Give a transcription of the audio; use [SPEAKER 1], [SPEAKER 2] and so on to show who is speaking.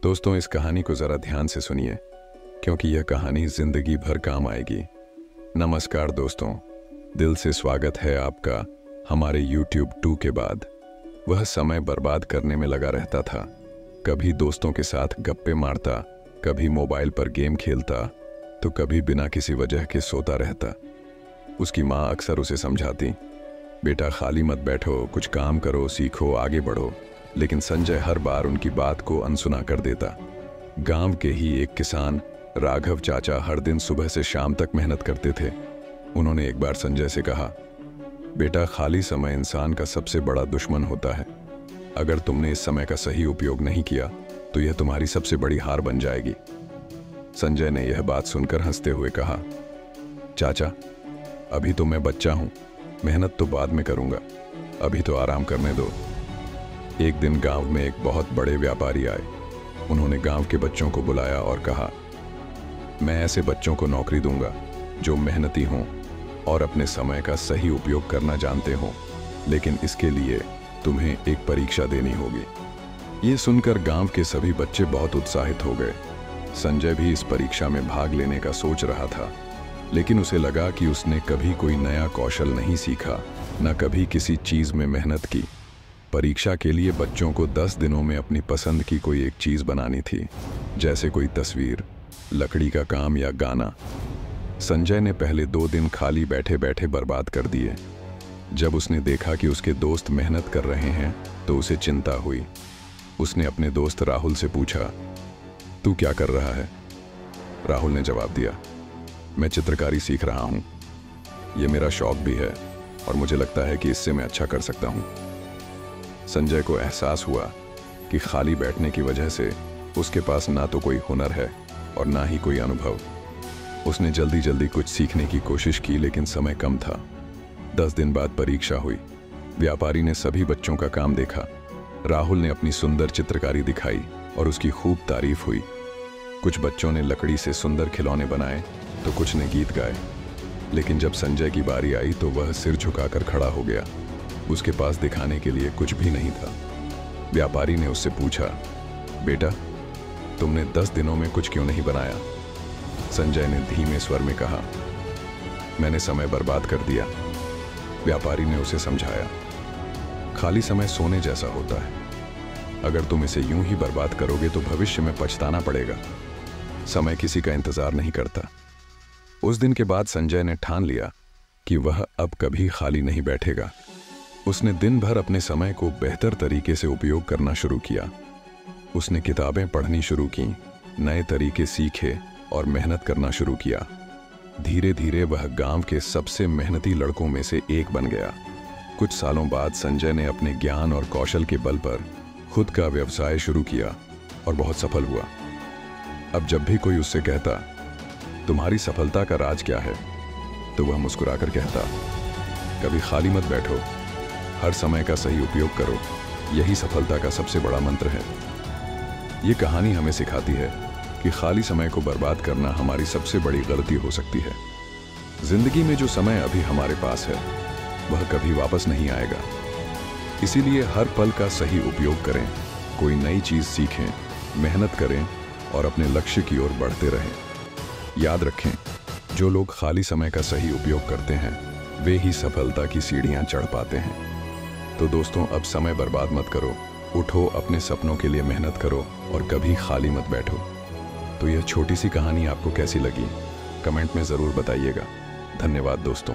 [SPEAKER 1] दोस्तों, इस कहानी को ज़रा ध्यान से सुनिए क्योंकि यह कहानी ज़िंदगी भर काम आएगी। नमस्कार दोस्तों, दिल से स्वागत है आपका हमारे YouTube 2 के बाद। वह समय बर्बाद करने में लगा रहता था। कभी दोस्तों के साथ गप्पे मारता, कभी मोबाइल पर गेम खेलता, तो कभी बिना किसी वजह के सोता रहता। उसकी माँ अक्सर उसे समझाती, बेटा खाली मत बैठो, कुछ काम करो, सीखो, आगे बढ़ो। लेकिन संजय हर बार उनकी बात को अनसुना कर देता। गांव के ही एक किसान राघव चाचा हर दिन सुबह से शाम तक मेहनत करते थे। उन्होंने एक बार संजय से कहा, बेटा खाली समय इंसान का सबसे बड़ा दुश्मन होता है। अगर तुमने इस समय का सही उपयोग नहीं किया तो यह तुम्हारी सबसे बड़ी हार बन जाएगी। संजय ने यह बात सुनकर हंसते हुए कहा, चाचा अभी तो मैं बच्चा हूं, मेहनत तो बाद में करूंगा, अभी तो आराम करने दो। एक दिन गांव में एक बहुत बड़े व्यापारी आए। उन्होंने गांव के बच्चों को बुलाया और कहा, मैं ऐसे बच्चों को नौकरी दूंगा जो मेहनती हों और अपने समय का सही उपयोग करना जानते हों, लेकिन इसके लिए तुम्हें एक परीक्षा देनी होगी। ये सुनकर गांव के सभी बच्चे बहुत उत्साहित हो गए। संजय भी इस परीक्षा में भाग लेने का सोच रहा था, लेकिन उसे लगा कि उसने कभी कोई नया कौशल नहीं सीखा, न कभी किसी चीज में मेहनत की। परीक्षा के लिए बच्चों को 10 दिनों में अपनी पसंद की कोई एक चीज बनानी थी, जैसे कोई तस्वीर, लकड़ी का काम या गाना। संजय ने पहले 2 दिन खाली बैठे बैठे बर्बाद कर दिए। जब उसने देखा कि उसके दोस्त मेहनत कर रहे हैं तो उसे चिंता हुई। उसने अपने दोस्त राहुल से पूछा, तू क्या कर रहा है? राहुल ने जवाब दिया, मैं चित्रकारी सीख रहा हूँ। ये मेरा शौक भी है और मुझे लगता है कि इससे मैं अच्छा कर सकता हूँ। संजय को एहसास हुआ कि खाली बैठने की वजह से उसके पास ना तो कोई हुनर है और ना ही कोई अनुभव। उसने जल्दी जल्दी कुछ सीखने की कोशिश की, लेकिन समय कम था। 10 दिन बाद परीक्षा हुई। व्यापारी ने सभी बच्चों का काम देखा। राहुल ने अपनी सुंदर चित्रकारी दिखाई और उसकी खूब तारीफ हुई। कुछ बच्चों ने लकड़ी से सुंदर खिलौने बनाए तो कुछ ने गीत गाए। लेकिन जब संजय की बारी आई तो वह सिर झुकाकर खड़ा हो गया। उसके पास दिखाने के लिए कुछ भी नहीं था। व्यापारी ने उससे पूछा, बेटा तुमने 10 दिनों में कुछ क्यों नहीं बनाया? संजय ने धीमे स्वर में कहा, मैंने समय बर्बाद कर दिया। व्यापारी ने उसे समझाया, खाली समय सोने जैसा होता है। अगर तुम इसे यूं ही बर्बाद करोगे तो भविष्य में पछताना पड़ेगा। समय किसी का इंतजार नहीं करता। उस दिन के बाद संजय ने ठान लिया कि वह अब कभी खाली नहीं बैठेगा। उसने दिन भर अपने समय को बेहतर तरीके से उपयोग करना शुरू किया। उसने किताबें पढ़नी शुरू की, नए तरीके सीखे और मेहनत करना शुरू किया। धीरे धीरे वह गांव के सबसे मेहनती लड़कों में से एक बन गया। कुछ सालों बाद संजय ने अपने ज्ञान और कौशल के बल पर खुद का व्यवसाय शुरू किया और बहुत सफल हुआ। अब जब भी कोई उससे कहता, तुम्हारी सफलता का राज क्या है, तो वह मुस्कुराकर कहता, कभी खाली मत बैठो, हर समय का सही उपयोग करो, यही सफलता का सबसे बड़ा मंत्र है। ये कहानी हमें सिखाती है कि खाली समय को बर्बाद करना हमारी सबसे बड़ी गलती हो सकती है। जिंदगी में जो समय अभी हमारे पास है वह कभी वापस नहीं आएगा। इसीलिए हर पल का सही उपयोग करें, कोई नई चीज सीखें, मेहनत करें और अपने लक्ष्य की ओर बढ़ते रहें। याद रखें, जो लोग खाली समय का सही उपयोग करते हैं वे ही सफलता की सीढ़ियां चढ़ पाते हैं। तो दोस्तों, अब समय बर्बाद मत करो, उठो, अपने सपनों के लिए मेहनत करो और कभी खाली मत बैठो। तो यह छोटी सी कहानी आपको कैसी लगी, कमेंट में ज़रूर बताइएगा। धन्यवाद दोस्तों।